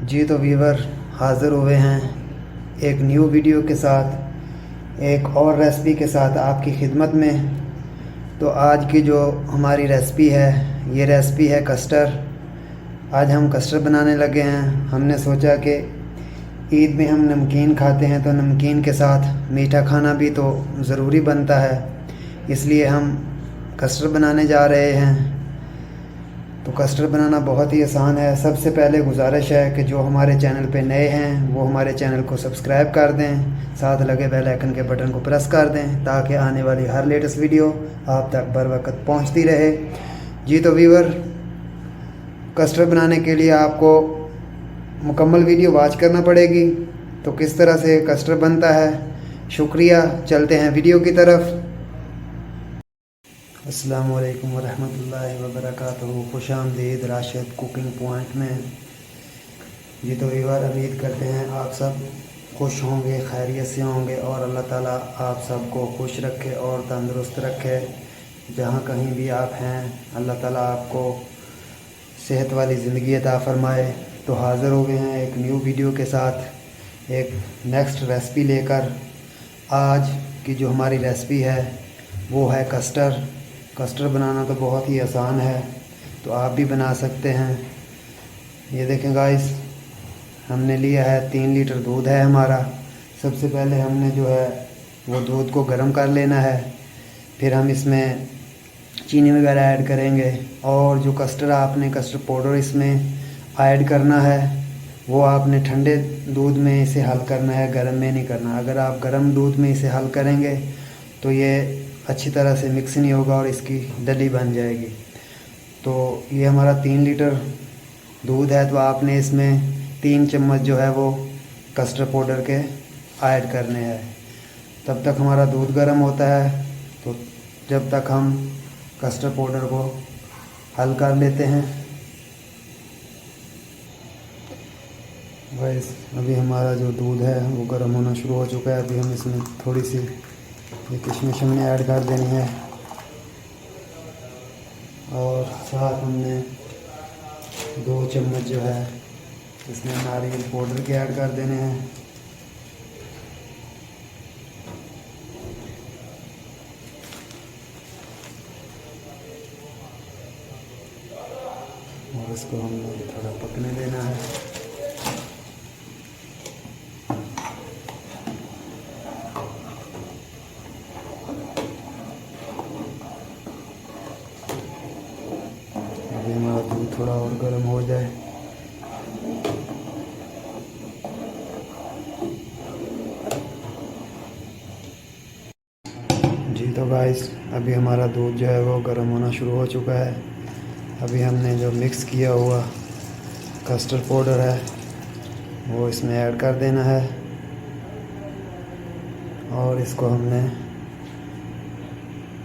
जी तो व्यूवर हाज़िर हुए हैं एक न्यू वीडियो के साथ, एक और रेसिपी के साथ आपकी खिदमत में। तो आज की जो हमारी रेसिपी है, ये रेसिपी है कस्टर्ड। आज हम कस्टर्ड बनाने लगे हैं। हमने सोचा कि ईद में हम नमकीन खाते हैं, तो नमकीन के साथ मीठा खाना भी तो ज़रूरी बनता है, इसलिए हम कस्टर्ड बनाने जा रहे हैं। तो कस्टर्ड बनाना बहुत ही आसान है। सबसे पहले गुजारिश है कि जो हमारे चैनल पे नए हैं वो हमारे चैनल को सब्सक्राइब कर दें, साथ लगे बेल आइकन के बटन को प्रेस कर दें ताकि आने वाली हर लेटेस्ट वीडियो आप तक बर वक्त पहुँचती रहे। जी तो व्यूवर, कस्टर्ड बनाने के लिए आपको मुकम्मल वीडियो वॉच करना पड़ेगी। तो किस तरह से कस्टर्ड बनता है, शुक्रिया। चलते हैं वीडियो की तरफ। अस्सलामु अलैकुम वरहमतुल्लाहि वबरकातुहू। खुशामदीद राशिद कुकिंग पॉइंट में। जी तो व्यूअर, उम्मीद करते हैं आप सब खुश होंगे, खैरियत से होंगे और अल्लाह ताला आप सबको खुश रखे और तंदुरुस्त रखे। जहाँ कहीं भी आप हैं, अल्लाह ताला आपको सेहत वाली ज़िंदगी अता फ़रमाए। तो हाज़िर हो गए हैं एक न्यू वीडियो के साथ, एक नेक्स्ट रेसिपी लेकर। आज की जो हमारी रेसिपी है वो है कस्टर्ड। कस्टर्ड बनाना तो बहुत ही आसान है, तो आप भी बना सकते हैं। ये देखें गाइस, हमने लिया है 3 लीटर दूध है हमारा। सबसे पहले हमने जो है वो दूध को गर्म कर लेना है, फिर हम इसमें चीनी वगैरह ऐड करेंगे। और जो कस्टर्ड आपने कस्टर्ड पाउडर इसमें ऐड करना है वो आपने ठंडे दूध में इसे हल करना है, गर्म में नहीं करना। अगर आप गर्म दूध में इसे हल करेंगे तो ये अच्छी तरह से मिक्स नहीं होगा और इसकी डली बन जाएगी। तो ये हमारा 3 लीटर दूध है, तो आपने इसमें 3 चम्मच जो है वो कस्टर्ड पाउडर के ऐड करने हैं। तब तक हमारा दूध गर्म होता है, तो जब तक हम कस्टर्ड पाउडर को हल कर लेते हैं। बस अभी हमारा जो दूध है वो गर्म होना शुरू हो चुका है। अभी हम इसमें थोड़ी सी ये किशमिश हमने ऐड कर देनी है और साथ हमने 2 चम्मच जो है इसमें नारियल पाउडर के ऐड कर देने हैं। और इसको हमने थोड़ा पकने देना है। अभी हमारा दूध थोड़ा और गर्म हो जाए। जी तो गाइस, अभी हमारा दूध जो है वो गर्म होना शुरू हो चुका है। अभी हमने जो मिक्स किया हुआ कस्टर्ड पाउडर है वो इसमें ऐड कर देना है और इसको हमने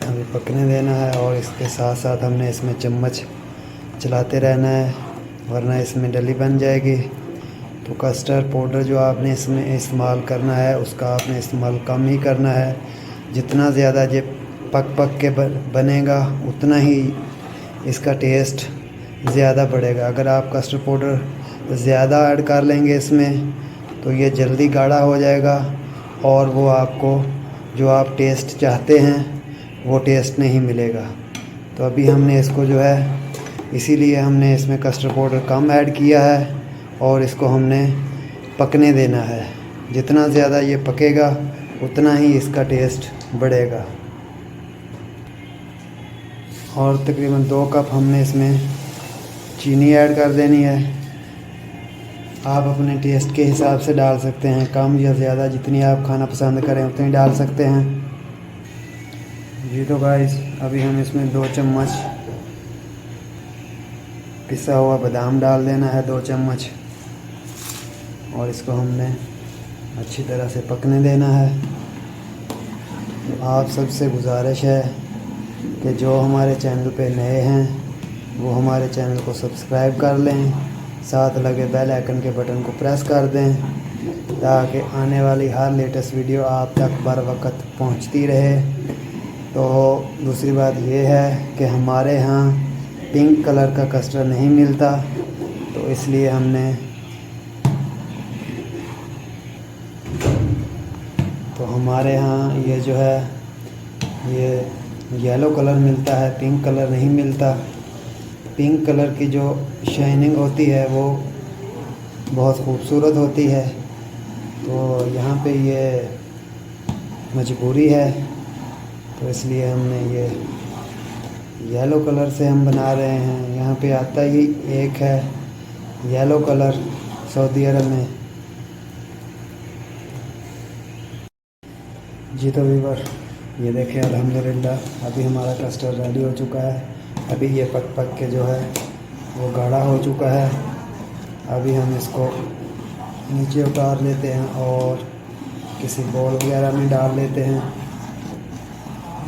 अभी पकने देना है। और इसके साथ साथ हमने इसमें चम्मच चलाते रहना है, वरना इसमें डली बन जाएगी। तो कस्टर्ड पाउडर जो आपने इसमें इस्तेमाल करना है उसका आपने इस्तेमाल कम ही करना है। जितना ज़्यादा ये पक के बनेगा उतना ही इसका टेस्ट ज़्यादा बढ़ेगा। अगर आप कस्टर्ड पाउडर ज़्यादा ऐड कर लेंगे इसमें तो ये जल्दी गाढ़ा हो जाएगा और वो आपको जो आप टेस्ट चाहते हैं वो टेस्ट नहीं मिलेगा। तो अभी हमने इसको जो है, इसीलिए हमने इसमें कस्टर्ड पाउडर कम ऐड किया है और इसको हमने पकने देना है। जितना ज़्यादा ये पकेगा उतना ही इसका टेस्ट बढ़ेगा। और तकरीबन 2 कप हमने इसमें चीनी ऐड कर देनी है। आप अपने टेस्ट के हिसाब से डाल सकते हैं, कम या ज़्यादा, जितनी आप खाना पसंद करें उतनी डाल सकते हैं। जी तो गाइस, अभी हम इसमें 2 चम्मच पिसा हुआ बादाम डाल देना है, 2 चम्मच। और इसको हमने अच्छी तरह से पकने देना है। तो आप सबसे गुजारिश है कि जो हमारे चैनल पे नए हैं वो हमारे चैनल को सब्सक्राइब कर लें, साथ लगे बेल आइकन के बटन को प्रेस कर दें ताकि आने वाली हर लेटेस्ट वीडियो आप तक बर वक्त पहुंचती रहे। तो दूसरी बात ये है कि हमारे यहाँ पिंक कलर का कस्टर्ड नहीं मिलता, तो इसलिए हमने तो हमारे यहाँ ये जो है ये येलो कलर मिलता है, पिंक कलर नहीं मिलता। पिंक कलर की जो शाइनिंग होती है वो बहुत खूबसूरत होती है। तो यहाँ पे ये मजबूरी है, तो इसलिए हमने ये येलो कलर से हम बना रहे हैं। यहाँ पे आता ही एक है येलो कलर सऊदी अरब में। जी तो व्यूअर, ये देखें अल्हम्दुलिल्लाह अभी हमारा कस्टर्ड रेडी हो चुका है। अभी ये पक पक के जो है वो गाढ़ा हो चुका है। अभी हम इसको नीचे उतार लेते हैं और किसी बॉल वगैरह में डाल लेते हैं।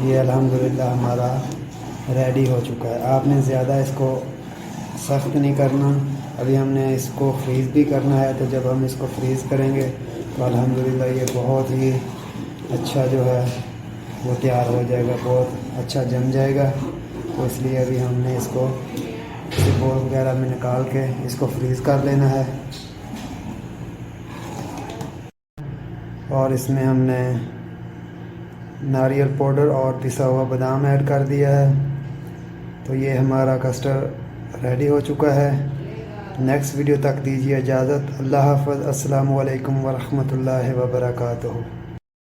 ये अल्हम्दुलिल्लाह हमारा रेडी हो चुका है। आपने ज़्यादा इसको सख्त नहीं करना। अभी हमने इसको फ्रीज़ भी करना है, तो जब हम इसको फ्रीज़ करेंगे तो अल्हम्दुलिल्लाह ये बहुत ही अच्छा जो है वो तैयार हो जाएगा, बहुत अच्छा जम जाएगा। तो इसलिए अभी हमने इसको किसी बॉल वगैरह में निकाल के इसको फ्रीज़ कर लेना है। और इसमें हमने नारियल पाउडर और पिसा हुआ बादाम ऐड कर दिया है। तो ये हमारा कस्टर्ड रेडी हो चुका है। नेक्स्ट वीडियो तक दीजिए इजाज़त। अल्लाह हाफ़िज़। अस्सलामु अलैकुम व रहमतुल्लाहि व बरकातुहू।